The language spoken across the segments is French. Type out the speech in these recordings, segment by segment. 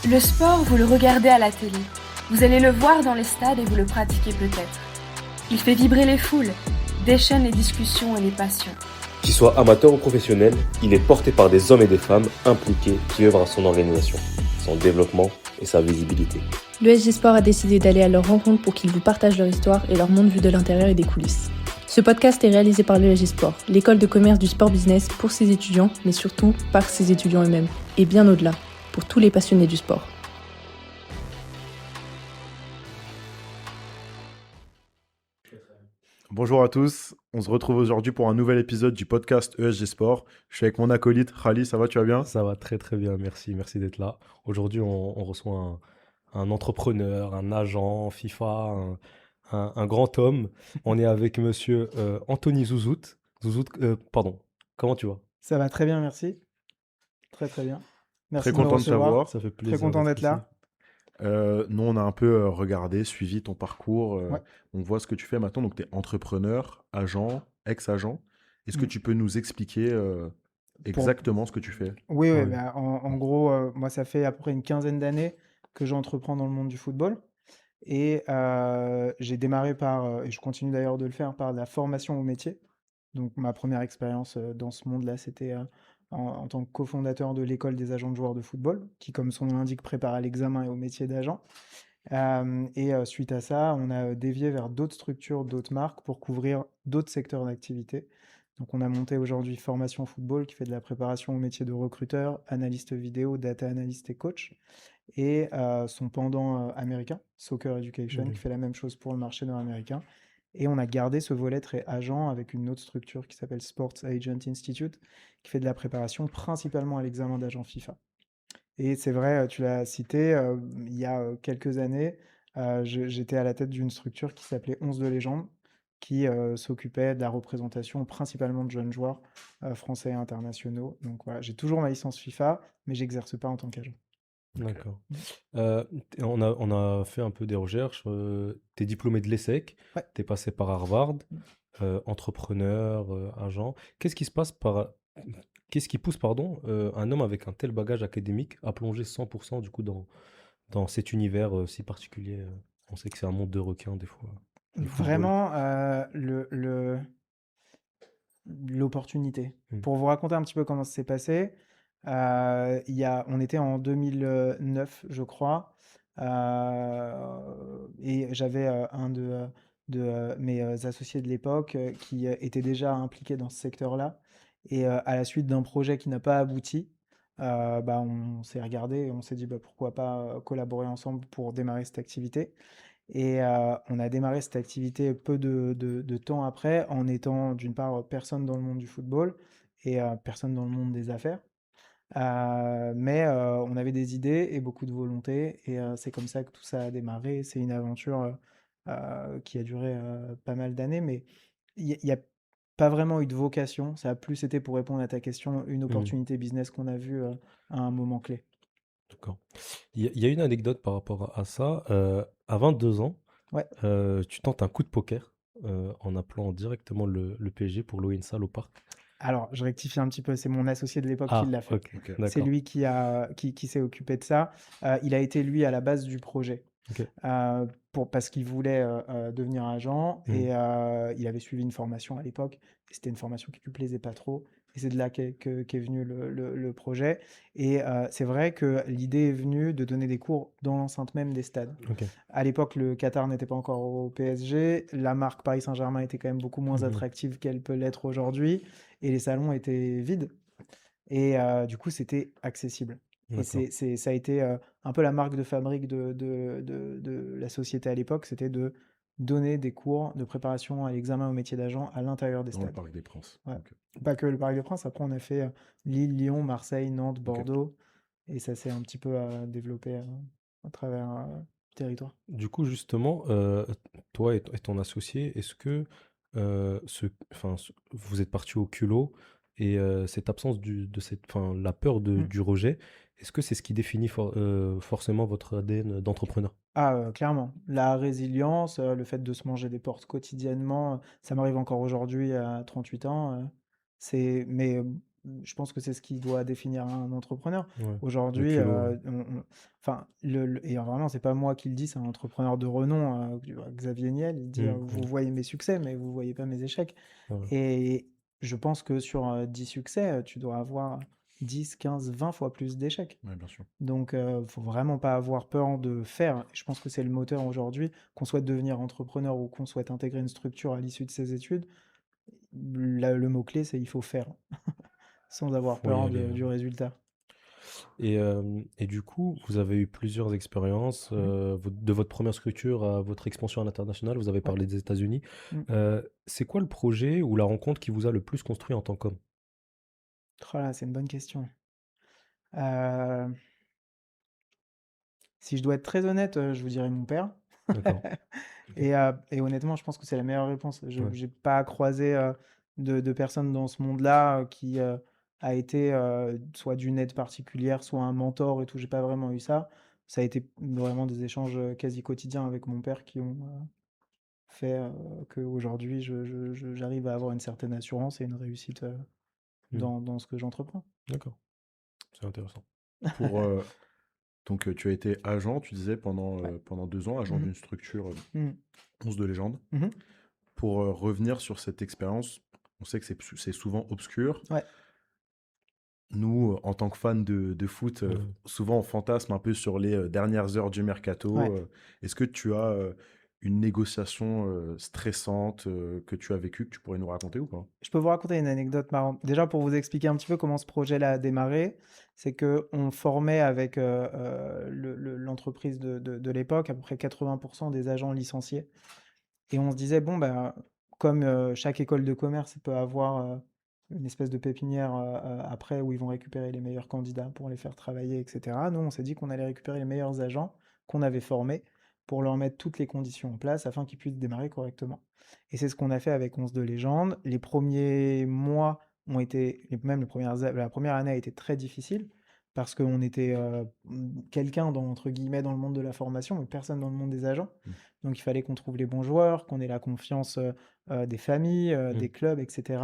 Le sport, vous le regardez à la télé. Vous allez le voir dans les stades et vous le pratiquez peut-être. Il fait vibrer les foules, déchaîne les discussions et les passions. Qu'il soit amateur ou professionnel, il est porté par des hommes et des femmes impliqués qui œuvrent à son organisation, son développement et sa visibilité. L'ESG Sport a décidé d'aller à leur rencontre pour qu'ils vous partagent leur histoire et leur monde vu de l'intérieur et des coulisses. Ce podcast est réalisé par l'ESG Sport, l'école de commerce du sport business pour ses étudiants, mais surtout par ses étudiants eux-mêmes, et bien au-delà, pour tous les passionnés du sport. Bonjour à tous, on se retrouve aujourd'hui pour un nouvel épisode du podcast ESG Sport. Je suis avec mon acolyte Khali, ça va, tu vas bien? Ça va très très bien, merci d'être là. Aujourd'hui, on reçoit un entrepreneur, un agent FIFA, un grand homme. On est avec monsieur Anthony Zouzout. Zouzout, pardon, comment tu vas? Ça va très bien, merci. Très très bien. Merci Très de me content de recevoir. t'avoir. Ça fait Très plaisir content d'être d'être là. Nous, on a un peu regardé, suivi ton parcours. Ouais. On voit ce que tu fais maintenant. Donc, tu es entrepreneur, agent, ex-agent. Est-ce que Mm. tu peux nous expliquer exactement ce que tu fais? Oui, Ouais. bah, en gros, moi, ça fait à peu près une quinzaine d'années que j'entreprends dans le monde du football. Et j'ai démarré et je continue d'ailleurs de le faire, par la formation au métier. Donc, ma première expérience dans ce monde-là, c'était en tant que cofondateur de l'école des agents de joueurs de football, qui, comme son nom l'indique, prépare à l'examen et au métier d'agent. Suite à ça, on a dévié vers d'autres structures, d'autres marques pour couvrir d'autres secteurs d'activité. Donc, on a monté aujourd'hui Formation Football qui fait de la préparation au métier de recruteur, analyste vidéo, data analyst et coach. Et son pendant américain, Soccer Education, Mhm. qui fait la même chose pour le marché nord-américain. Et on a gardé ce volet très agent avec une autre structure qui s'appelle Sports Agent Institute, qui fait de la préparation principalement à l'examen d'agent FIFA. Et c'est vrai, tu l'as cité, il y a quelques années, j'étais à la tête d'une structure qui s'appelait 11 de légende, qui s'occupait de la représentation principalement de jeunes joueurs français et internationaux. Donc voilà, j'ai toujours ma licence FIFA, mais j'exerce pas en tant qu'agent. D'accord. On a fait un peu des recherches. Tu es diplômé de l'ESSEC, Ouais. tu es passé par Harvard, entrepreneur, agent. Qu'est-ce qui pousse, pardon, un homme avec un tel bagage académique à plonger 100% du coup dans cet univers si particulier? On sait que c'est un monde de requins des fois, le football. Vraiment, l'opportunité. Mm. Pour vous raconter un petit peu comment ça s'est passé, on était en 2009, je crois, et j'avais un de mes associés de l'époque qui était déjà impliqué dans ce secteur-là. Et à la suite d'un projet qui n'a pas abouti, bah, on s'est regardé et on s'est dit bah, pourquoi pas collaborer ensemble pour démarrer cette activité. Et on a démarré cette activité peu de temps après, en étant d'une part personne dans le monde du football et personne dans le monde des affaires. Mais on avait des idées et beaucoup de volonté, et c'est comme ça que tout ça a démarré. C'est une aventure qui a duré pas mal d'années, mais il n'y a pas vraiment eu de vocation. Ça a plus été, pour répondre à ta question, une Mm. opportunité business qu'on a vue à un moment clé. D'accord. Il y a une anecdote par rapport à ça. À 22 ans, Ouais. tu tentes un coup de poker en appelant directement le PSG pour louer une salle au parc. Alors, je rectifie un petit peu, c'est mon associé de l'époque qui Ah, l'a fait. ok, Ok. C'est d'accord. lui qui s'est occupé de ça. Il a été, lui, à la base du projet. Ok. Parce qu'il voulait devenir agent, Mhm. et il avait suivi une formation à l'époque. Et c'était une formation qui lui plaisait pas trop. Et c'est de là qu'est venu le projet. Et c'est vrai que l'idée est venue de donner des cours dans l'enceinte même des stades. Ok. À l'époque, le Qatar n'était pas encore au PSG. La marque Paris Saint-Germain était quand même beaucoup moins Mhm. attractive qu'elle peut l'être aujourd'hui. Et les salons étaient vides. Et du coup, c'était accessible. Et D'accord. ça a été un peu la marque de fabrique de la société à l'époque, c'était de donner des cours de préparation à l'examen au métier d'agent à l'intérieur des Dans le stades. Parc des Princes. Ouais. Ok. Pas que le Parc des Princes, après on a fait Lille, Lyon, Marseille, Nantes, Ok. Bordeaux, et ça s'est un petit peu développé à travers le territoire. Du coup, justement, toi et ton associé, est-ce que vous êtes partis au culot et cette absence la peur Mm. du rejet, est-ce que c'est ce qui définit forcément votre ADN d'entrepreneur? Ah, clairement. La résilience, le fait de se manger des portes quotidiennement, ça m'arrive encore aujourd'hui à 38 ans. Mais je pense que c'est ce qui doit définir un entrepreneur. Ouais. Le Aujourd'hui, culot, ouais. enfin, et vraiment, c'est pas moi qui le dis, c'est un entrepreneur de renom, Xavier Niel. Il dit, vous voyez mes succès, mais vous voyez pas mes échecs. Ouais. Et je pense que sur 10 succès, tu dois avoir 10, 15, 20 fois plus d'échecs. Ouais, bien sûr. Donc, faut vraiment pas avoir peur de faire. Je pense que c'est le moteur aujourd'hui, qu'on souhaite devenir entrepreneur ou qu'on souhaite intégrer une structure à l'issue de ses études. Le mot-clé, c'est il faut faire, sans avoir Faut y peur aller. du résultat. Et du coup, vous avez eu plusieurs expériences. Mhm. De votre première structure à votre expansion à l'international, vous avez Ouais. parlé des États-Unis. Mm. C'est quoi le projet ou la rencontre qui vous a le plus construit en tant qu'homme? Oh là, c'est une bonne question. Euh, Si je dois être très honnête, je vous dirais mon père. D'accord. Et honnêtement, je pense que c'est la meilleure réponse. Je Ouais. n'ai pas croisé de personne dans ce monde-là qui a été soit d'une aide particulière, soit un mentor et tout. J'ai pas vraiment eu ça. Ça a été vraiment des échanges quasi quotidiens avec mon père qui ont fait qu'aujourd'hui, j'arrive à avoir une certaine assurance et une réussite Hmm. dans ce que j'entreprends. D'accord. C'est intéressant. Pour, donc, tu as été agent, tu disais, Ouais. pendant 2 ans, agent Mhm. d'une structure Mhm. 11 de légende. Mhm. Pour revenir sur cette expérience, on sait que c'est souvent obscur. Ouais. Nous, en tant que fans de foot, Hmm. souvent on fantasme un peu sur les dernières heures du mercato. Ouais. Est-ce que tu as une négociation stressante que tu as vécue, que tu pourrais nous raconter ou pas? Je peux vous raconter une anecdote marrante. Déjà, pour vous expliquer un petit peu comment ce projet-là a démarré, c'est que on formait avec l'entreprise de l'époque à peu près 80% des agents licenciés. Et on se disait, bon, ben, comme chaque école de commerce peut avoir une espèce de pépinière après où ils vont récupérer les meilleurs candidats pour les faire travailler, etc. Nous, on s'est dit qu'on allait récupérer les meilleurs agents qu'on avait formés pour leur mettre toutes les conditions en place afin qu'ils puissent démarrer correctement. Et c'est ce qu'on a fait avec 11 de légende. Les premiers mois ont été, même la première année a été très difficile parce qu'on était quelqu'un entre guillemets dans le monde de la formation, mais personne dans le monde des agents. Mm. Donc il fallait qu'on trouve les bons joueurs, qu'on ait la confiance des familles, des clubs, etc.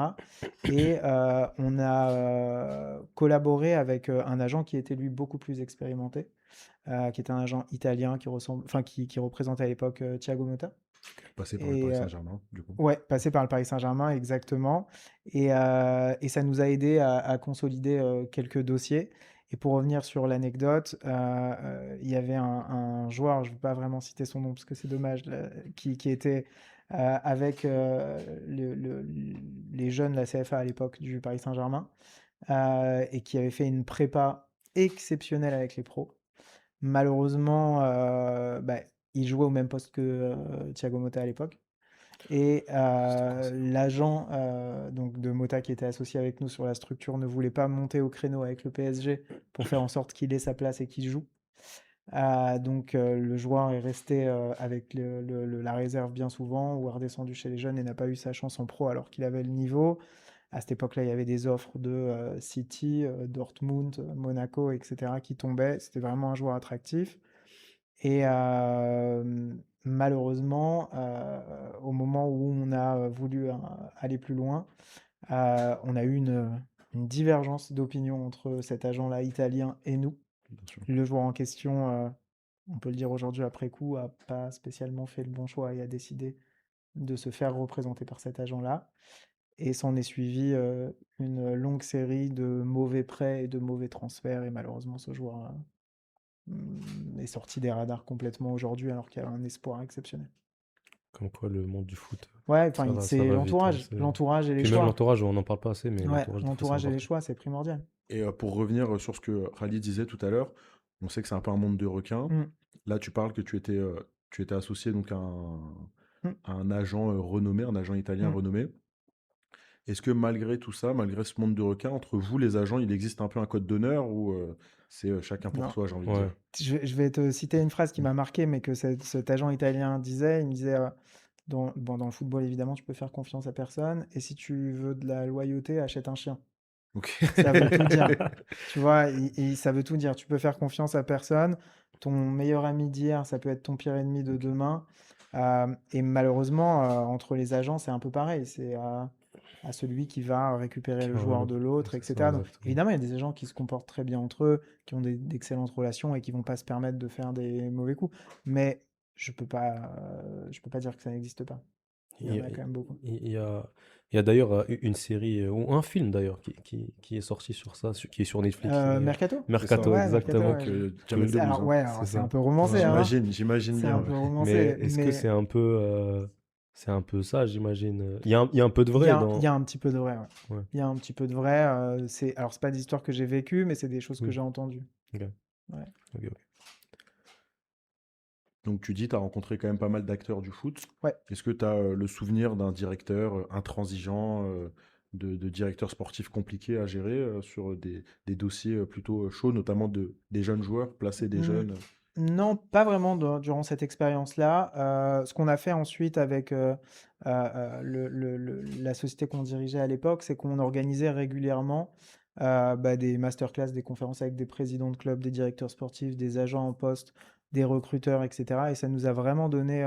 Et on a collaboré avec un agent qui était lui beaucoup plus expérimenté, qui était un agent italien qui représentait à l'époque Thiago Motta. Passé par le Et Paris Saint-Germain, du coup. ouais, passé par le Paris Saint-Germain, exactement. Et ça nous a aidé à consolider quelques dossiers. Et pour revenir sur l'anecdote, il y avait un joueur, je ne veux pas vraiment citer son nom parce que c'est dommage, là, qui était avec les jeunes, la CFA à l'époque du Paris Saint-Germain, et qui avait fait une prépa exceptionnelle avec les pros. Malheureusement, bah, il jouait au même poste que Thiago Motta à l'époque. Et C'était quand ça? l'agent donc de Mota qui était associé avec nous sur la structure ne voulait pas monter au créneau avec le PSG pour faire en sorte qu'il ait sa place et qu'il joue. Donc le joueur est resté avec la réserve bien souvent ou est redescendu chez les jeunes et n'a pas eu sa chance en pro alors qu'il avait le niveau. À cette époque-là, il y avait des offres de City, Dortmund, Monaco, etc. qui tombaient. C'était vraiment un joueur attractif. Et malheureusement, au moment où on a voulu aller plus loin, on a eu une divergence d'opinion entre cet agent-là italien et nous. Bien sûr. Le joueur en question, on peut le dire aujourd'hui après coup, a pas spécialement fait le bon choix et a décidé de se faire représenter par cet agent-là. Et s'en est suivi une longue série de mauvais prêts et de mauvais transferts. Et malheureusement, ce joueur est sorti des radars complètement aujourd'hui alors qu'il y a un espoir exceptionnel. Comme quoi, le monde du foot, Ouais, ça enfin, va, ça c'est va vite, hein, l'entourage et les Puis même choix. l'entourage, on n'en parle pas assez, mais Ouais, l'entourage, des fois, c'est l'entourage et les important. choix, c'est primordial. Et pour revenir sur ce que Rally disait tout à l'heure, on sait que c'est un peu un monde de requins. Mm, Là, tu parles que tu étais associé donc mm, à un agent renommé, un agent italien mm. renommé. Est-ce que malgré tout ça, malgré ce monde de requins, entre vous, les agents, il existe un peu un code d'honneur ou c'est chacun pour Non. soi, j'ai envie de Ouais. dire? Je vais te citer une phrase qui m'a marqué, mais que cet agent italien disait. Il me disait, dans le football, évidemment, tu peux faire confiance à personne. Et si tu veux de la loyauté, achète un chien. Ok. Ça veut tout dire. Tu vois, ça veut tout dire. Tu peux faire confiance à personne. Ton meilleur ami d'hier, ça peut être ton pire ennemi de demain. Et malheureusement, entre les agents, c'est un peu pareil. à celui qui va récupérer Qui le va joueur voilà, de l'autre, c'est ça, etc. Donc, exactement. évidemment, il y a des agents qui se comportent très bien entre eux, qui ont d'excellentes relations et qui vont pas se permettre de faire des mauvais coups. Mais je peux pas dire que ça n'existe pas. Il y Il y en a, a quand même beaucoup. il y a, il y a d'ailleurs une série, ou un film d'ailleurs, qui est sorti sur ça, qui est sur Netflix, Mercato? C'est ça, Mercato, ouais. Ouais, Mercato, exactement. ouais. Avec Que, Jamel Debbouze, Alors, hein. ouais, c'est alors c'est un ça. peu romancé, Ouais, ouais. hein. J'imagine C'est un bien. peu Ouais. Mais romancé, est-ce que mais c'est un peu ça, j'imagine? Il y a un peu de il y vrai a, il y dans. a un petit peu de vrai, ouais. Ouais, Il y a un petit peu de vrai. Alors, c'est pas des histoires que j'ai vécues, mais c'est des choses que oui, j'ai entendues. ok, Ouais. ok, ok. Donc tu dis, tu as rencontré quand même pas mal d'acteurs du foot. Ouais. Est-ce que tu as le souvenir d'un directeur intransigeant, de directeur sportif compliqué à gérer sur des dossiers plutôt chauds, notamment des jeunes joueurs, placer des Hmm, jeunes? Non, pas vraiment durant cette expérience-là. Ce qu'on a fait ensuite avec la société qu'on dirigeait à l'époque, c'est qu'on organisait régulièrement des masterclass, des conférences avec des présidents de clubs, des directeurs sportifs, des agents en poste, des recruteurs, etc. Et ça nous a vraiment donné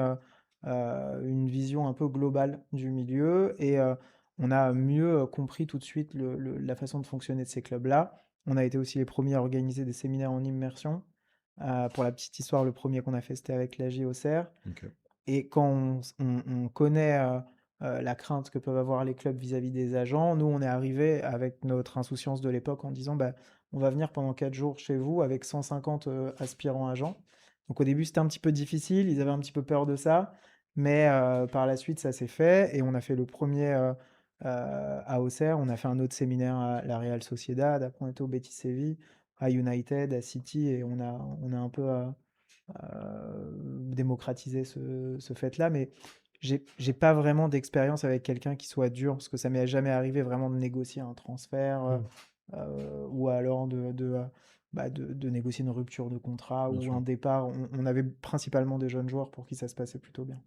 une vision un peu globale du milieu et on a mieux compris tout de suite la façon de fonctionner de ces clubs-là. On a été aussi les premiers à organiser des séminaires en immersion. Pour la petite histoire, le premier qu'on a fait, c'était avec l'AJ Auxerre. Ok. Et quand on connaît la crainte que peuvent avoir les clubs vis-à-vis des agents, nous, on est arrivé avec notre insouciance de l'époque en disant, bah, on va venir pendant 4 jours chez vous avec 150 aspirants agents. Donc au début, c'était un petit peu difficile, ils avaient un petit peu peur de ça, mais par la suite, ça s'est fait et on a fait le premier à Auxerre, on a fait un autre séminaire à la Real Sociedad, après on était au Betis Séville, à United, à City, et on a un peu démocratiser ce fait-là, mais j'ai pas vraiment d'expérience avec quelqu'un qui soit dur, parce que ça m'est jamais arrivé vraiment de négocier un transfert Hmm, ou alors de négocier une rupture de contrat Bien ou un sûr. départ. On avait principalement des jeunes joueurs pour qui ça se passait plutôt bien.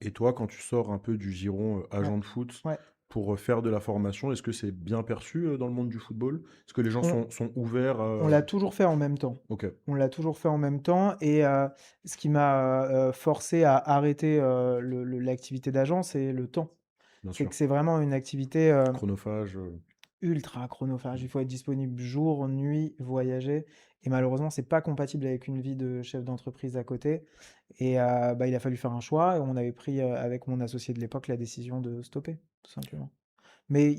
Et toi, quand tu sors un peu du giron Ouais, agent de foot ouais. pour faire de la formation, est-ce que c'est bien perçu dans le monde du football? Est-ce que les gens On, sont ouverts on l'a toujours fait en même temps. Ok, On l'a toujours fait en même temps et ce qui m'a forcé à arrêter l'activité d'agent, c'est le temps. bien C'est sûr. que c'est vraiment une activité Chronophage. ultra chronophage. Il faut être disponible jour, nuit, voyager. Et malheureusement, c'est pas compatible avec une vie de chef d'entreprise à côté. Et il a fallu faire un choix. Et on avait pris avec mon associé de l'époque la décision de stopper, tout simplement. Mais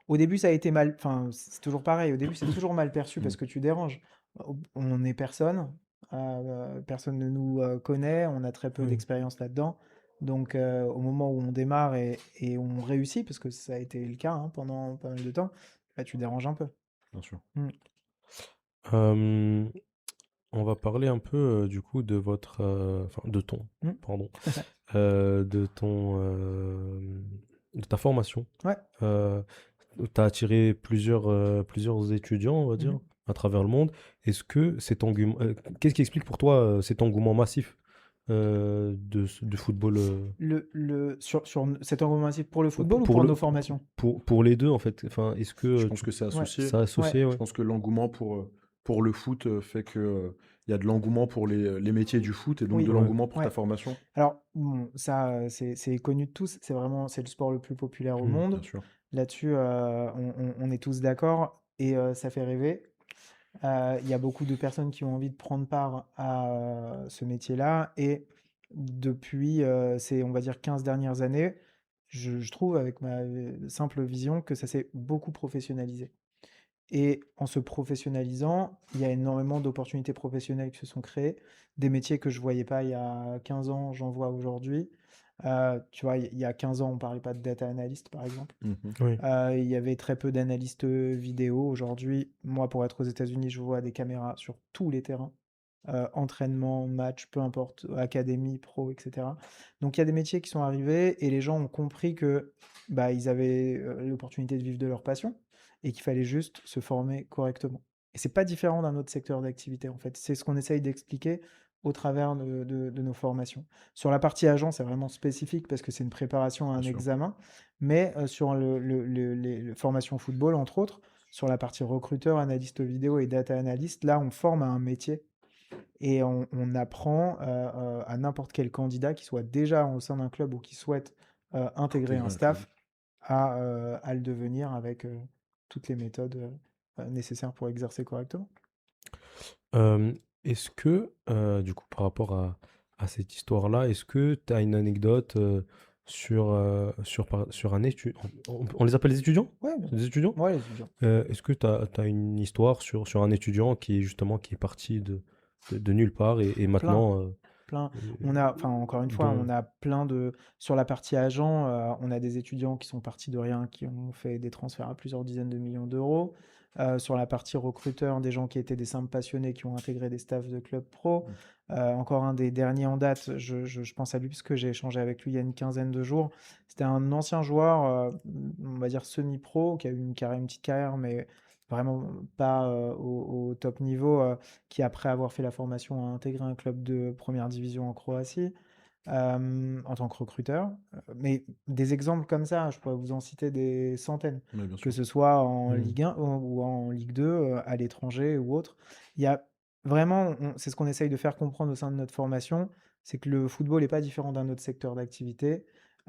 au début, ça a été mal. Enfin, c'est toujours pareil. Au début, c'est toujours mal perçu Mm, parce que tu déranges. On n'est personne. Personne ne nous connaît. On a très peu oui. d'expérience là-dedans. Donc, au moment où on démarre et on réussit, parce que ça a été le cas hein, pendant pas mal de temps, bah, tu déranges un peu. bien sûr. Mm. Euh, on va parler un peu du coup de enfin de ton, Mm. pardon, de ta formation. Ouais. Tu as attiré plusieurs étudiants, on va dire, Mhm. à travers le monde. Est-ce que qu'est-ce qui explique pour toi cet engouement massif du football Sur cet engouement massif pour le football ou pour pour nos formations? pour les deux en fait? Enfin, est-ce que Je pense que c'est Ouais. associé. ça Ouais. associé, Je ouais. pense que l'engouement pour le foot fait que il y a de l'engouement pour les métiers du foot et donc Oui. de Ouais. l'engouement pour ta Ouais. formation. Alors, bon, ça, c'est connu de tous. C'est le sport le plus populaire au Mm. monde. Bien sûr. Là-dessus, on est tous d'accord et ça fait rêver. Il y a beaucoup de personnes qui ont envie de prendre part à ce métier-là et depuis on va dire, 15 dernières années, je trouve, avec ma simple vision, que ça s'est beaucoup professionnalisé. Et en se professionnalisant, il y a énormément d'opportunités professionnelles qui se sont créées. Des métiers que je ne voyais pas il y a 15 ans, j'en vois aujourd'hui. Tu vois, il y a 15 ans, on ne parlait pas de data analyst, par exemple. Mhm. Oui. Il y avait très peu d'analystes vidéo. Aujourd'hui, moi, pour être aux États-Unis, je vois des caméras sur tous les terrains. Entraînement, match, peu importe, académie, pro, etc. Donc il y a des métiers qui sont arrivés et les gens ont compris que bah, ils avaient l'opportunité de vivre de leur passion et qu'il fallait juste se former correctement. Et c'est pas différent d'un autre secteur d'activité en fait. C'est ce qu'on essaye d'expliquer au travers de nos formations. Sur la partie agent, c'est vraiment spécifique parce que c'est une préparation à Bien un sûr. examen, mais sur les formations football, entre autres, sur la partie recruteur, analyste vidéo et data analyst, là, on forme à un métier et on apprend à n'importe quel candidat qui soit déjà au sein d'un club ou qui souhaite intégrer Intégrer un un club. staff à le devenir avec toutes les méthodes nécessaires pour exercer correctement. Hem, Est-ce que, du coup, par rapport à cette histoire-là, est-ce que tu as une anecdote, sur un étu on les appelle les étudiants? Ouais, bien. Des étudiants? Ouais, les étudiants. Est-ce que tu as une histoire sur un étudiant qui est justement qui est parti de nulle part et Plein. maintenant, Plein. On heu, a, enfin, encore une fois, dont on a plein de. Sur la partie agent, on a des étudiants qui sont partis de rien, qui ont fait des transferts à plusieurs dizaines de millions d'euros. Sur la partie recruteur, des gens qui étaient des simples passionnés qui ont intégré des staffs de club pro. Encore un des derniers en date, je pense à lui parce que j'ai échangé avec lui il y a une quinzaine de jours. C'était un ancien joueur, on va dire semi-pro, qui a eu une petite carrière, mais vraiment pas au top niveau. Qui après avoir fait la formation a intégré un club de première division en Croatie en tant que recruteur. Mais des exemples comme ça, je pourrais vous en citer des centaines, Ouais, bien que sûr. ce soit en mmh, Ligue 1 ou en Ligue 2, à l'étranger ou autre. Il y a vraiment, c'est ce qu'on essaye de faire comprendre au sein de notre formation, c'est que le football n'est pas différent d'un autre secteur d'activité.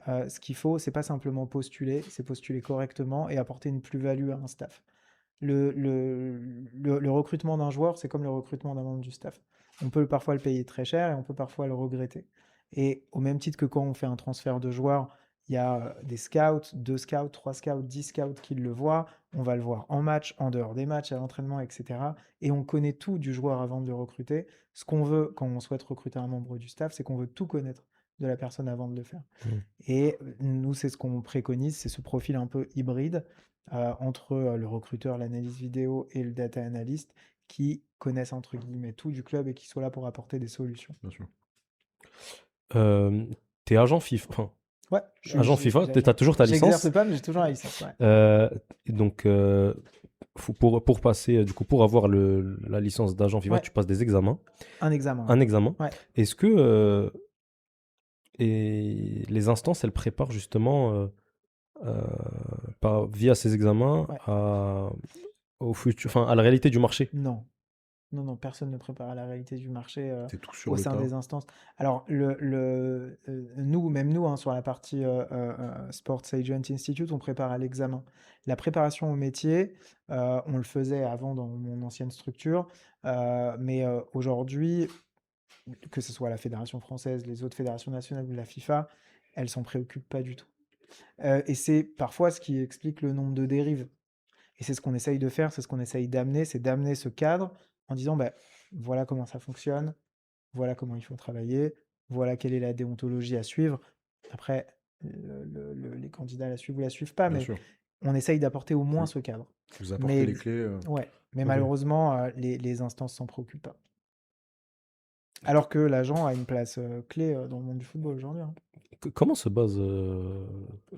Ce qu'il faut, c'est pas simplement postuler, c'est postuler correctement et apporter une plus-value à un staff. Le recrutement d'un joueur, c'est comme le recrutement d'un membre du staff. On peut parfois le payer très cher et on peut parfois le regretter. Et au même titre que quand on fait un transfert de joueur, il y a des scouts, 2 scouts, 3 scouts, 10 scouts qui le voient. On va le voir en match, en dehors des matchs, à l'entraînement, etc. Et on connaît tout du joueur avant de le recruter. Ce qu'on veut quand on souhaite recruter un membre du staff, c'est qu'on veut tout connaître de la personne avant de le faire. mmh. Et nous, c'est ce qu'on préconise, c'est ce profil un peu hybride entre le recruteur, l'analyse vidéo et le data analyst qui connaissent entre guillemets tout du club et qui sont là pour apporter des solutions. Bien sûr. Tu agent FIFA, enfin, Ouais, agent FIFA, tu as toujours ta licence? j'exerce pas, mais j'ai toujours la licence. Ouais. Heu, donc pour passer, du coup, pour avoir la licence d'agent FIFA, Ouais, tu passes des examens, un examen. un examen. Ouais. Est-ce que, et les instances, elles préparent justement, heu, via ces examens Ouais. enfin, à la réalité du marché? Non. Non, non, personne ne prépare à la réalité du marché C'est tout sur au le sein tas. des instances. Alors, nous, même nous, hein, sur la partie Sports Agent Institute, on prépare à l'examen. La préparation au métier, on le faisait avant dans mon ancienne structure, mais aujourd'hui, que ce soit la Fédération française, les autres fédérations nationales ou la FIFA, elles s'en préoccupent pas du tout. Et c'est parfois ce qui explique le nombre de dérives. Et c'est ce qu'on essaye de faire, c'est ce qu'on essaye d'amener, c'est d'amener ce cadre en disant, bah, voilà comment ça fonctionne, voilà comment il faut travailler, voilà quelle est la déontologie à suivre. Après, les candidats la suivent ou la suivent pas, Bien mais sûr. on essaye d'apporter au moins Vous, ce cadre. vous apportez Mais les clés. ouais, mais OK. malheureusement, les instances s'en préoccupent pas. Alors que l'agent a une place clé dans le monde du football aujourd'hui. Hein. Comment se base,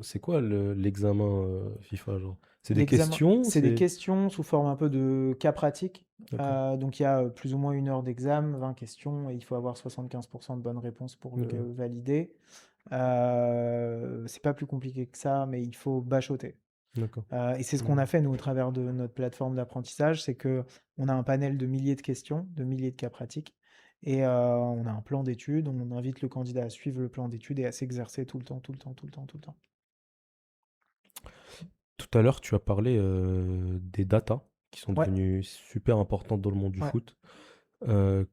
c'est quoi l'examen, FIFA, genre? C'est des L'examen, questions? c'est des C'est questions sous forme un peu de cas pratique. d'accord, Donc il y a plus ou moins 1 heure d'examen, 20 questions, et il faut avoir 75% de bonnes réponses pour OK, le valider. C'est pas plus compliqué que ça, mais il faut bachoter. d'accord. Et c'est ce qu'on Mmh. a fait, nous, au travers de notre plateforme d'apprentissage, c'est que on a un panel de milliers de questions, de milliers de cas pratiques, et on a un plan d'études, on invite le candidat à suivre le plan d'études et à s'exercer tout le temps, tout le temps, tout le temps, tout le temps. Tout à l'heure, tu as parlé, des datas qui sont Ouais, devenues super importantes dans le monde du ouais. foot.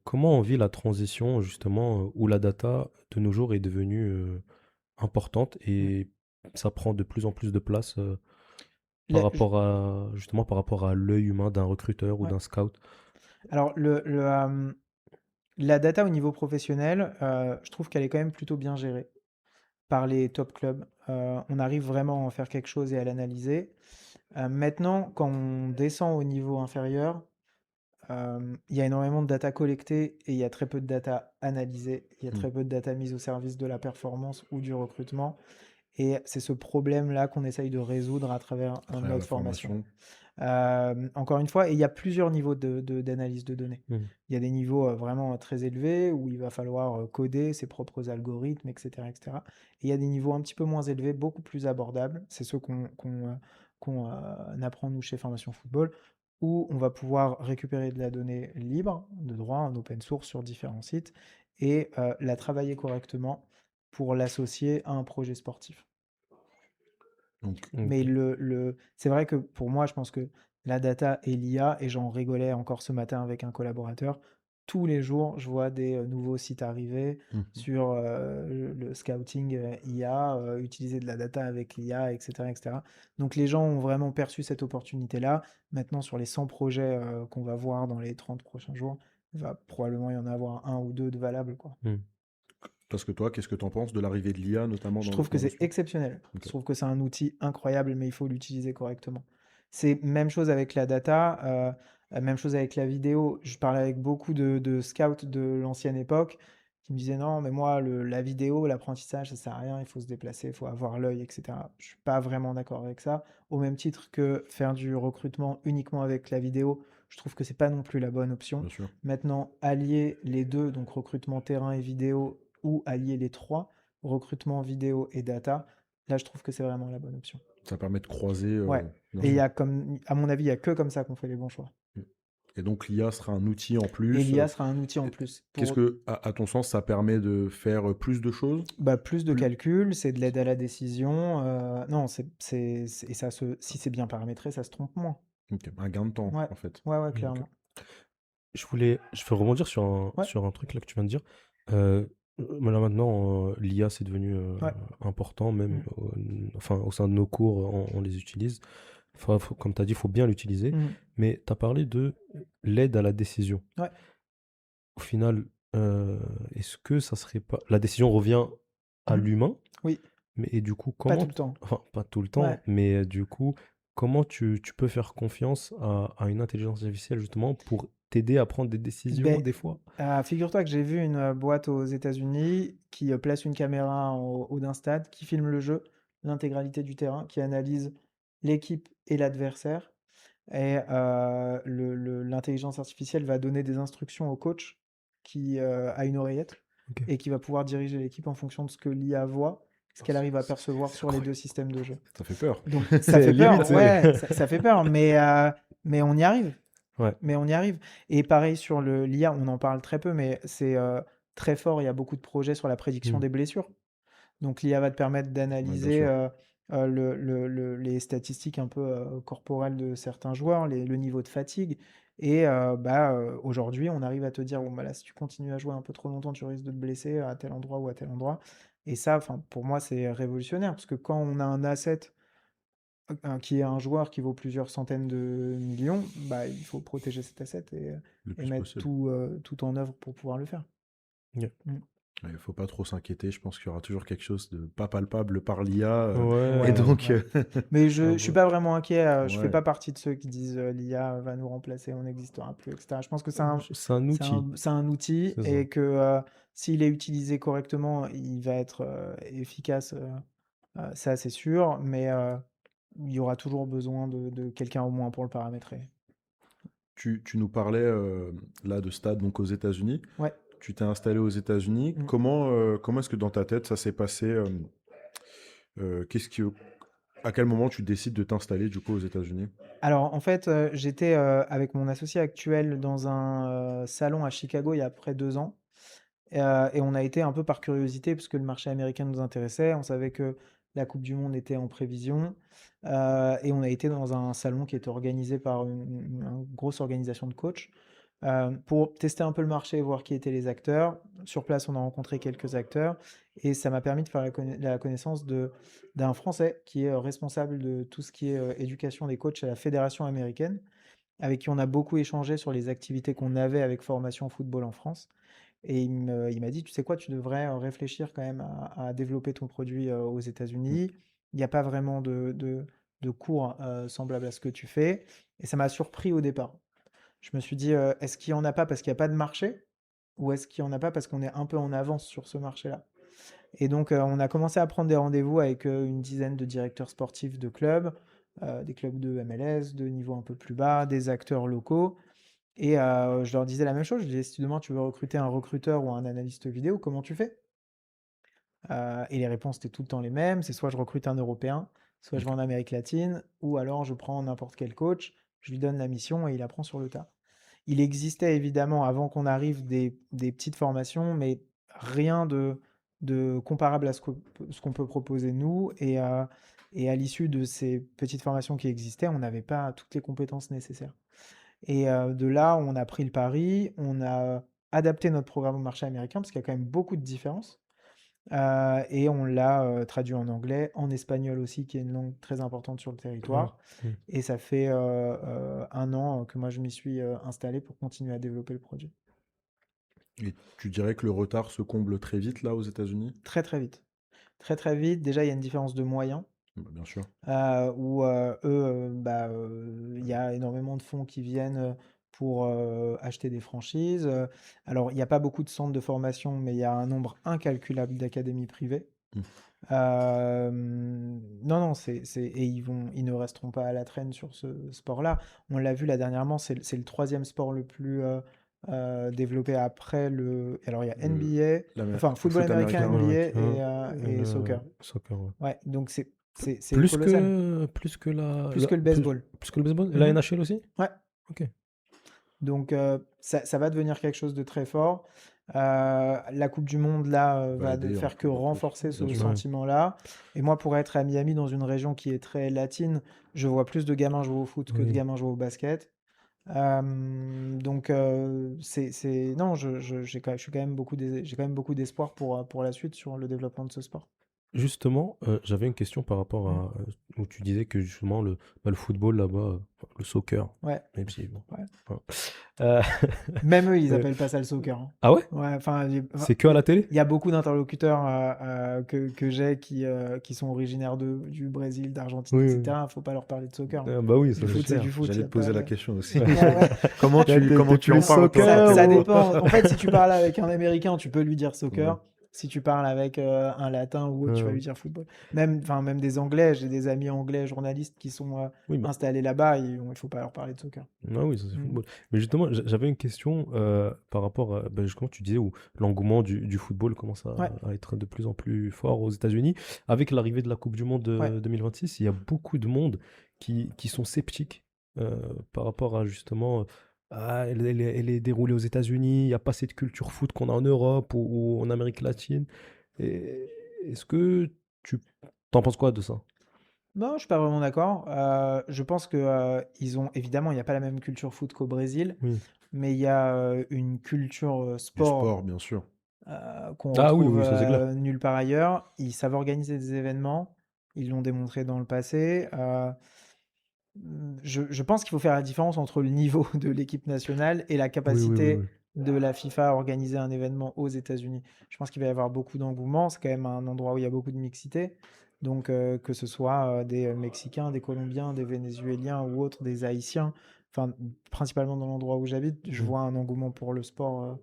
Comment on vit la transition justement, où la data de nos jours est devenue, importante Mm. et ça prend de plus en plus de place, par La- je- rapport à justement par rapport à l'œil humain d'un recruteur ou ouais. d'un scout? Alors, la data au niveau professionnel, je trouve qu'elle est quand même plutôt bien gérée par les top clubs. On arrive vraiment à en faire quelque chose et à l'analyser. Maintenant, quand on descend au niveau inférieur, il y a énormément de data collectée et il y a très peu de data analysée. Il y a Mm. très peu de data mise au service de la performance ou du recrutement. Et c'est ce problème-là qu'on essaye de résoudre à travers À travers notre la formation. formation. Encore une fois, et il y a plusieurs niveaux d'analyse de données. Mmh. Il y a des niveaux vraiment très élevés où il va falloir coder ses propres algorithmes, etc., etc. Et il y a des niveaux un petit peu moins élevés, beaucoup plus abordables. C'est ceux qu'on apprend nous chez Formation Football, où on va pouvoir récupérer de la donnée libre, de droit, en open source sur différents sites, et la travailler correctement pour l'associer à un projet sportif. Donc, Mais Ok. c'est vrai que pour moi, je pense que la data et l'IA, et j'en rigolais encore ce matin avec un collaborateur, tous les jours, je vois des nouveaux sites arriver mhm, sur le scouting IA, utiliser de la data avec l'IA, etc., etc. Donc les gens ont vraiment perçu cette opportunité-là. Maintenant, sur les 100 projets qu'on va voir dans les 30 prochains jours, il va probablement y en avoir un ou deux de valables, quoi. Hmm. parce que toi, qu'est-ce que tu en penses de l'arrivée de l'IA, notamment Je trouve que dans le c'est sport? exceptionnel. Ok, Je trouve que c'est un outil incroyable, mais il faut l'utiliser correctement. C'est même chose avec la data, même chose avec la vidéo. Je parlais avec beaucoup de scouts de l'ancienne époque qui me disaient non, mais moi, la vidéo, l'apprentissage, ça sert à rien, il faut se déplacer, il faut avoir l'œil, etc. Je suis pas vraiment d'accord avec ça. Au même titre que faire du recrutement uniquement avec la vidéo, je trouve que c'est pas non plus la bonne option. bien sûr. Maintenant, allier les deux, donc recrutement terrain et vidéo, ou allier les trois, recrutement vidéo et data, là je trouve que c'est vraiment la bonne option. Ça permet de croiser, Ouais. bien Et il y sûr. a comme, à mon avis, il y a que comme ça qu'on fait les bons choix. Et donc l'IA sera un outil en Et plus. l'IA sera un outil en plus Qu'est-ce pour que, à ton sens, ça permet de faire plus de choses? plus de Plus... calculs, c'est de l'aide à la décision. Non, et si c'est bien paramétré, ça se trompe moins. Ok, un gain de temps, Ouais, en fait. ouais, Ok. clairement. Je veux rebondir Ouais, sur un truc là que tu viens de dire. Euh, mais là maintenant, l'IA c'est devenu ouais. important, même Mm, enfin, au sein de nos cours, on les utilise. Comme tu as dit, il faut bien l'utiliser. mm, Mais tu as parlé de l'aide à la décision. ouais. Au final, est-ce que ça serait pas... La décision revient à Mm, l'humain, oui, mais et du coup, pas comment... tout le temps. Enfin, pas tout le Ouais. temps, mais du coup, comment tu peux faire confiance à une intelligence artificielle justement pour t'aider à prendre des décisions Ben, des fois? figure-toi que j'ai vu une boîte aux États-Unis qui place une caméra en haut d'un stade, qui filme le jeu, l'intégralité du terrain, qui analyse l'équipe et l'adversaire. Et l'intelligence artificielle va donner des instructions au coach qui a une oreillette Ok. et qui va pouvoir diriger l'équipe en fonction de ce que l'IA voit, ce Oh, qu'elle arrive à percevoir c'est sur les deux incroyable. systèmes de jeu. Ça fait peur. Donc ça C'est fait limite, peur, c'est... ouais, ça fait peur, mais on y arrive. Ouais. Mais on y arrive. Et pareil sur l'IA, on en parle très peu, mais c'est très fort. Il y a beaucoup de projets sur la prédiction Mm. des blessures. Donc l'IA va te permettre Ouais, bien d'analyser sûr. les statistiques un peu corporelles de certains joueurs, le niveau de fatigue. Et aujourd'hui, on arrive à te dire, bon, bah là, si tu continues à jouer un peu trop longtemps, tu risques de te blesser à tel endroit ou à tel endroit. Et ça, enfin, pour moi, c'est révolutionnaire, parce que quand on a un asset qui est un joueur qui vaut plusieurs centaines de millions, bah, il faut protéger cet asset Le et plus mettre possible. tout en œuvre pour pouvoir le faire. Ok. Mm. Il ne faut pas trop s'inquiéter. Je pense qu'il y aura toujours quelque chose de pas palpable par l'IA. Et Ouais. donc, Ouais. Mais je Ah ne suis bah, pas vraiment inquiet. Je fais ouais, pas partie de ceux qui disent l'IA va nous remplacer, on n'existera plus, etc. Je pense que c'est un outil. c'est un outil C'est ça. et que s'il est utilisé correctement, il va être efficace. Ça, c'est sûr. Mais il y aura toujours besoin de quelqu'un au moins pour le paramétrer. tu nous parlais là de stade donc aux États-Unis. Ouais. Tu t'es installé aux États-Unis. Mm. Comment est-ce que dans ta tête ça s'est passé qu'est-ce qui, à quel moment tu décides de t'installer du coup aux États-Unis? Alors, en fait, j'étais avec mon associé actuel dans un salon à Chicago il y a à peu près 2 ans. Et on a été un peu par curiosité, parce que le marché américain nous intéressait. On savait que la Coupe du Monde était en prévision. Et on a été dans un salon qui était organisé par une grosse organisation de coachs pour tester un peu le marché, voir qui étaient les acteurs. Sur place, on a rencontré quelques acteurs. Et ça m'a permis de faire la connaissance d'un Français qui est responsable de tout ce qui est éducation des coachs à la Fédération américaine, avec qui on a beaucoup échangé sur les activités qu'on avait avec Formation Football en France. Et il m'a dit, tu sais quoi, tu devrais réfléchir quand même à développer ton produit aux États-Unis. Il n'y a pas vraiment de cours semblables à ce que tu fais. Et ça m'a surpris au départ. Je me suis dit, est-ce qu'il n'y en a pas parce qu'il n'y a pas de marché? Ou est-ce qu'il n'y en a pas parce qu'on est un peu en avance sur ce marché-là? Et donc, on a commencé à prendre des rendez-vous avec une dizaine de directeurs sportifs de clubs, des clubs de MLS, de niveau un peu plus bas, des acteurs locaux. Et je leur disais la même chose. Je disais, si demain tu veux recruter un recruteur ou un analyste vidéo, comment tu fais? Et les réponses étaient tout le temps les mêmes. C'est soit je recrute un Européen, soit je vais Ok. en Amérique latine, ou alors je prends n'importe quel coach, je lui donne la mission et il apprend sur le tas. Il existait évidemment, avant qu'on arrive, des petites formations, mais rien comparable à ce qu'on peut proposer nous. Et à l'issue de ces petites formations qui existaient, on n'avait pas toutes les compétences nécessaires. Et de là, on a pris le pari, on a adapté notre programme au marché américain, parce qu'il y a quand même beaucoup de différences. Et on l'a traduit en anglais, en espagnol aussi, qui est une langue très importante sur le territoire. Et ça fait 1 an que moi je m'y suis installé pour continuer à développer le produit. Et tu dirais que le retard se comble très vite là aux États-Unis? Très très vite. Très très vite. Déjà, il y a une différence de moyens. Bien sûr. Où eux, il y a énormément de fonds qui viennent pour acheter des franchises. Alors, il n'y a pas beaucoup de centres de formation, mais il y a un nombre incalculable d'académies privées. Mm. Non, non, et ils ne resteront pas à la traîne sur ce sport-là. On l'a vu là dernièrement, c'est le 3e sport le plus développé après le. Alors, il y a NBA, enfin football américain, NBA et soccer. Soccer, ouais. Ouais, donc c'est Plus colossal. plus que Plus que le baseball. Plus que le baseball? Et la Mhm. NHL aussi? Ouais. Ok. Donc ça va devenir quelque chose de très fort. La Coupe du Monde, là, va ne aider faire que encore plus. renforcer Bien ce sûr. sentiment-là. Et moi, pour être à Miami, dans une région qui est très latine, je vois plus de gamins jouer au foot que de Oui. gamins jouer au basket. Donc, non, j'ai quand même beaucoup d'espoir pour la suite sur le développement de ce sport. Justement, j'avais une question par rapport à où tu disais que justement le football là-bas, le soccer, Ouais. même si bon, Ouais. voilà. Euh, Même eux, ils Euh, appellent pas ça le soccer, hein. Ah ouais? Ouais, enfin, C'est que à la télé? il y a beaucoup d'interlocuteurs que j'ai qui sont originaires du Brésil, d'Argentine, Oui, oui. etc. Faut pas leur parler de soccer, hein. Bah oui, ça Du c'est foot, c'est clair. du foot. J'allais y a te poser pas la de- question aussi. Ouais, ouais. Comment T'es tu en plus parles toi? soccer Ça ou- dépend. En fait, si tu parles avec un Américain, tu peux lui dire soccer. Ouais. Si tu parles avec un Latin ou autre, tu vas Ouais. lui dire football. Même des Anglais, j'ai des amis anglais journalistes qui sont Oui, bah, installés là-bas. Il faut pas leur parler de soccer. ah oui, ça c'est Mm. football. Mais justement, j'avais une question par rapport à, justement, tu disais où l'engouement du football commence Ouais. à être de plus en plus fort aux États-Unis. Avec l'arrivée de la Coupe du Monde Ouais. 2026, il y a beaucoup de monde qui sont sceptiques par rapport à justement, elle est déroulée aux États-Unis, il n'y a pas cette culture foot qu'on a en Europe ou en Amérique latine. Et est-ce que tu t'en penses quoi de ça? Non, je suis pas vraiment d'accord. Je pense que évidemment, il n'y a pas la même culture foot qu'au Brésil, Oui. mais il y a une culture Du sport sport, bien sûr. qu'on Ah oui, retrouve oui, ça c'est clair. nulle part ailleurs. Ils savent organiser des événements, ils l'ont démontré dans le passé. Je pense qu'il faut faire la différence entre le niveau de l'équipe nationale et la Oui, oui, oui, capacité oui. de la FIFA à organiser un événement aux États-Unis. Je pense qu'il va y avoir beaucoup d'engouement. C'est quand même un endroit où il y a beaucoup de mixité. Donc, que ce soit des Mexicains, des Colombiens, des Vénézuéliens ou autres, des Haïtiens, enfin, principalement dans l'endroit où j'habite, je vois un engouement pour le sport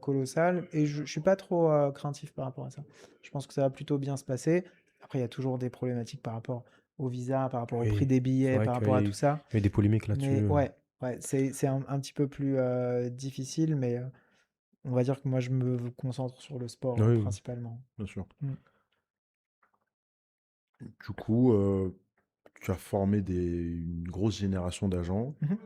colossal. Et je suis pas trop craintif par rapport à ça. Je pense que ça va plutôt bien se passer. Après, il y a toujours des problématiques par rapport au visa, par rapport au prix Oui, des c'est billets, vrai par qu'il rapport à y tout ça. a eu des polémiques là-dessus. Mais ouais, c'est un petit peu plus difficile, mais on va dire que moi, je me concentre sur le sport Oui, oui. principalement. Bien sûr. Mm. Du coup, tu as formé une grosse génération d'agents. Mhm.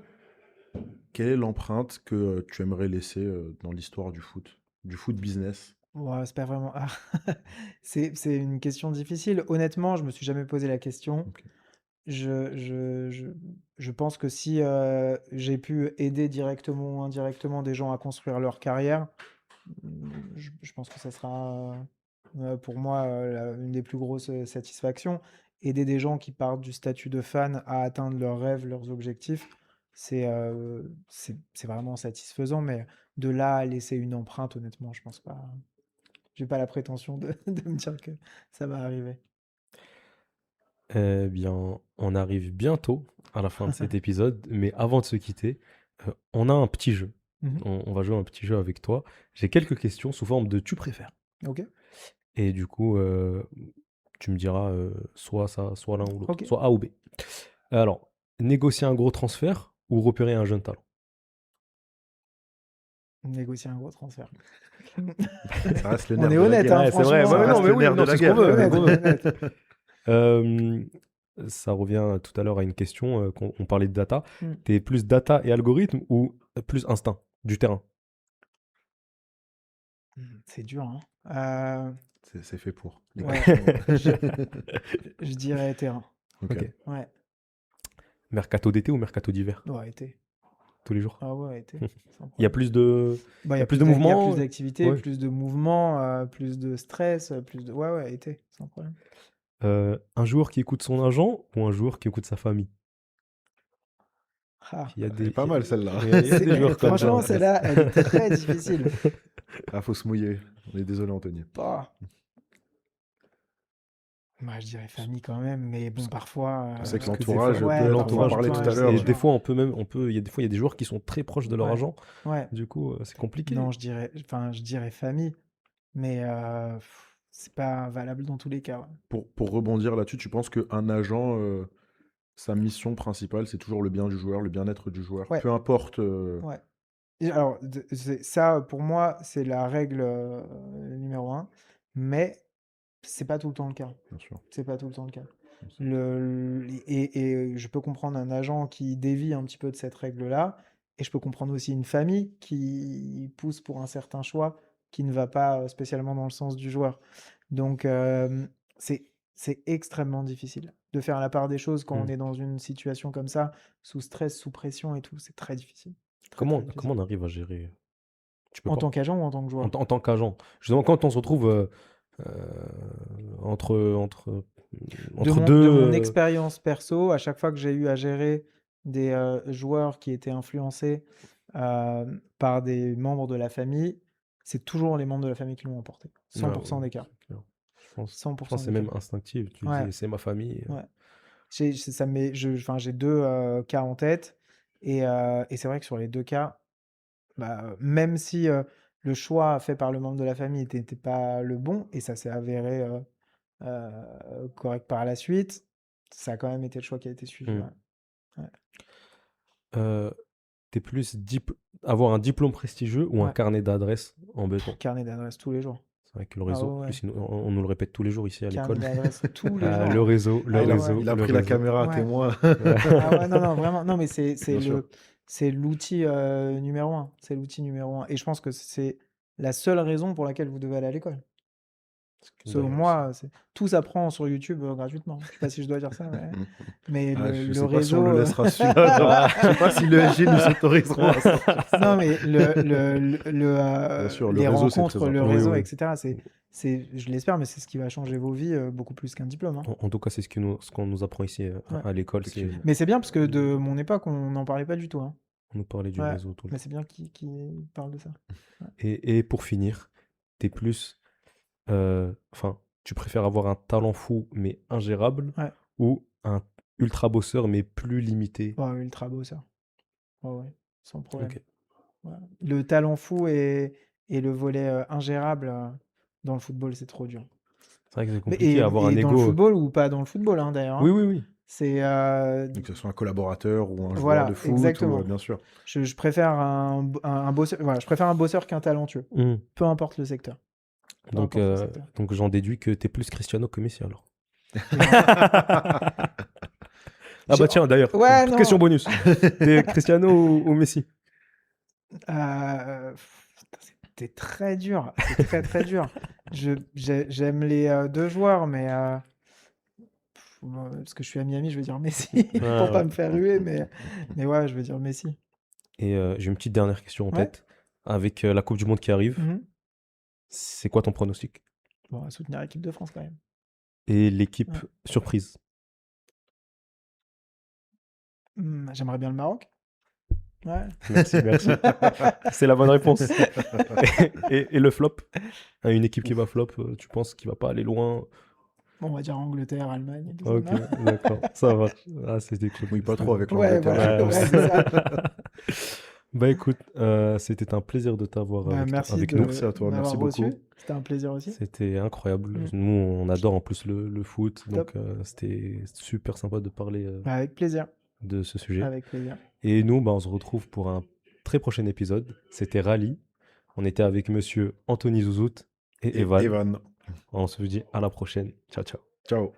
Quelle est l'empreinte que tu aimerais laisser dans l'histoire du foot business? Ouais, c'est pas vraiment. Ah, c'est une question difficile. Honnêtement, je me suis jamais posé la question. Ok. Je pense que si j'ai pu aider directement ou indirectement des gens à construire leur carrière, je pense que ça sera pour moi une des plus grosses satisfactions. Aider des gens qui partent du statut de fan à atteindre leurs rêves, leurs objectifs, c'est vraiment satisfaisant. Mais de là à laisser une empreinte, honnêtement, je pense pas. J'ai pas la prétention de me dire que ça va arriver. Eh bien, on arrive bientôt à la fin de cet épisode, mais avant de se quitter, on a un petit jeu. Mhm. On va jouer un petit jeu avec toi. J'ai quelques questions sous forme de tu préfères. Ok. Et du coup, tu me diras soit ça, soit l'un ou l'autre, Ok. soit A ou B. Alors, négocier un gros transfert ou repérer un jeune talent? Négocier un gros transfert. Ça reste le On nerf est de la honnête, guerre. hein, Ouais, c'est vrai. franchement, Ouais, Ça non, reste mais le oui, nerf de non, la c'est ce qu'on guerre. veut, honnête, c'est ce qu'on veut. honnête. Ça revient tout à l'heure à une question qu'on on parlait de data. Mm. T'es plus data et algorithme ou plus instinct du terrain? C'est dur, hein. C'est fait pour. Ouais. Je dirais terrain. Ok. Ouais. Mercato d'été ou mercato d'hiver? Ouais, été. Tous les jours. Ah ouais, été. Sans Il y a problème. plus de... Bah, il y a plus de Il y a mouvement, plus d'activité, ouais. plus de mouvement, plus de stress, plus de. Ouais, été, sans problème. Un joueur qui écoute son agent ou un joueur qui écoute sa famille? Ah. Il y a Elle est pas mal, celle-là. il y a des joueurs comme ça. Franchement, celle-là, elle est très difficile. Ah, faut se mouiller. On est désolé, Anthony. Bah. Moi, je dirais famille quand même, mais bon, parfois. C'est que parce que l'entourage, des fois- peut ouais, être- on en l'entourage, parlait tout à l'entourage, l'heure. Et c'est des sûr. fois, il y a des joueurs qui sont très proches de leur Ouais. agent. Ouais. Du coup, c'est compliqué. Non, je dirais famille, mais c'est pas valable dans tous les cas. Ouais. Pour rebondir là-dessus, tu penses qu'un agent, sa mission principale, c'est toujours le bien du joueur, le bien-être du joueur. Ouais. Peu importe. Ouais. Et alors, ça, pour moi, c'est la règle numéro 1, mais c'est pas tout le temps le cas. Bien sûr. C'est pas tout le temps le cas. Bien sûr. Et je peux comprendre un agent qui dévie un petit peu de cette règle-là, et je peux comprendre aussi une famille qui pousse pour un certain choix qui ne va pas spécialement dans le sens du joueur. Donc, c'est extrêmement difficile de faire la part des choses quand on est dans une situation comme ça, sous stress, sous pression et tout. C'est très difficile. Très, Comment très difficile. on arrive à gérer? Tu peux En pas. tant qu'agent ou en tant que En, joueur? en tant qu'agent. Justement, quand on se retrouve entre De deux. mon expérience perso, à chaque fois que j'ai eu à gérer des joueurs qui étaient influencés par des membres de la famille, c'est toujours les membres de la famille qui l'ont emporté. 100% des cas. c'est clair. Je pense 100% que c'est des même cas. instinctif. Tu Ouais. dis, c'est ma famille. Ouais. J'ai 2 cas en tête. Et c'est vrai que sur les 2 cas, même si le choix fait par le membre de la famille n'était pas le bon, et ça s'est avéré correct par la suite, ça a quand même été le choix qui a été suivi. Mm. Ouais. T'es plus avoir un diplôme prestigieux ou un Ouais. carnet d'adresses en béton? Carnet d'adresse tous les jours. C'est vrai que le réseau, ouais. plus, on nous le répète tous les jours ici à Carnet l'école. d'adresse tous les Ah, jours. le réseau, le Ah ouais, réseau. Il a le pris la réseau. caméra à Ouais. témoin. Ah ouais, non, vraiment. Non, mais c'est Bien sûr. l'outil numéro 1. C'est l'outil numéro 1. Et je pense que c'est la seule raison pour laquelle vous devez aller à l'école. Selon D'ailleurs, moi, tout s'apprend sur YouTube gratuitement. Je sais pas si je dois dire ça, mais Ah, je le sais pas si réseau. on le laissera celui-là. Je sais pas si le SG nous autoriseront à ça. Non, mais Bien sûr, le les réseau, c'est rencontres, très le important. réseau, Oui, oui. etc. Je l'espère, mais c'est ce qui va changer vos vies beaucoup plus qu'un diplôme. Hein. En tout cas, c'est ce qu'on nous apprend ici à l'école. C'est, Effectivement. Mais c'est bien parce que de mon époque, on n'en parlait pas du tout. Hein. on nous parlait du Ouais, réseau tout le mais temps. c'est bien qu'il parle de ça. Et pour finir, t'es plus. Enfin, tu préfères avoir un talent fou mais ingérable Ouais. ou un ultra bosseur mais plus limité? Ouais, ultra beau ça. Ouais, sans problème. Ok. Voilà. Le talent fou et le volet ingérable dans le football, c'est trop dur. C'est vrai que c'est Mais, compliqué d'avoir un dans le ego. football ou pas dans le football, hein, d'ailleurs. Oui, Hein. oui, oui. C'est Donc, que ce soit un collaborateur ou un Voilà, joueur de foot, exactement. bien sûr. je préfère un bosseur. Voilà, je préfère un bosseur qu'un talentueux, Mm. peu importe le secteur. Peu Donc, importe le secteur. donc j'en déduis que t'es plus Cristiano que Messi alors. Ah bah tiens, d'ailleurs, Ouais, petite non. question bonus. T'es Cristiano ou Messi? C'était très dur. C'est très très dur. J'aime les 2 joueurs, mais parce que je suis à Miami, je veux dire Messi pour Ah, pas ouais. me faire ruer, mais ouais, je veux dire Messi. Et j'ai une petite dernière question en Ouais. tête. Avec la Coupe du Monde qui arrive, Mhm. c'est quoi ton pronostic? Bon, on va soutenir l'équipe de France quand même. Et l'équipe Ouais. surprise? J'aimerais bien le Maroc. Ouais. Merci, merci. C'est la bonne réponse. Et le flop? Une équipe qui va flop, tu penses qu'il va pas aller loin? Bon, on va dire Angleterre, Allemagne. et tout Ok, ça. d'accord, ça va. Ah, c'était cool. Oui, pas trop avec Ouais, l'Angleterre. voilà, Ouais, ouais, c'est ça. Bah écoute, c'était un plaisir de t'avoir Merci avec de nous. Merci à toi, m'avoir merci reçu. beaucoup. C'était un plaisir aussi. C'était incroyable. Mm. Nous, on adore en plus le foot, Top. donc c'était super sympa de parler Avec plaisir. de ce sujet. Avec plaisir. Et nous, bah, on se retrouve pour un très prochain épisode. C'était Rally. On était avec monsieur Anthony Zouzout et Evan. Evan. On se dit à la prochaine. Ciao, ciao. Ciao.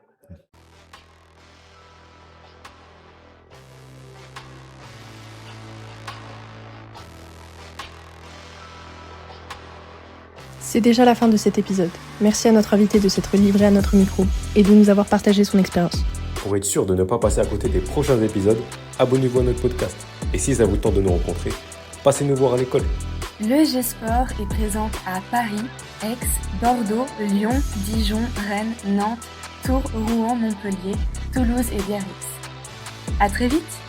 C'est déjà la fin de cet épisode. Merci à notre invité de s'être livré à notre micro et de nous avoir partagé son expérience. Pour être sûr de ne pas passer à côté des prochains épisodes, abonnez-vous à notre podcast. Et si ça vous tente de nous rencontrer, passez nous voir à l'école. Le G-Sport est présent à Paris, Aix, Bordeaux, Lyon, Dijon, Rennes, Nantes, Tours, Rouen, Montpellier, Toulouse et Biarritz. À très vite!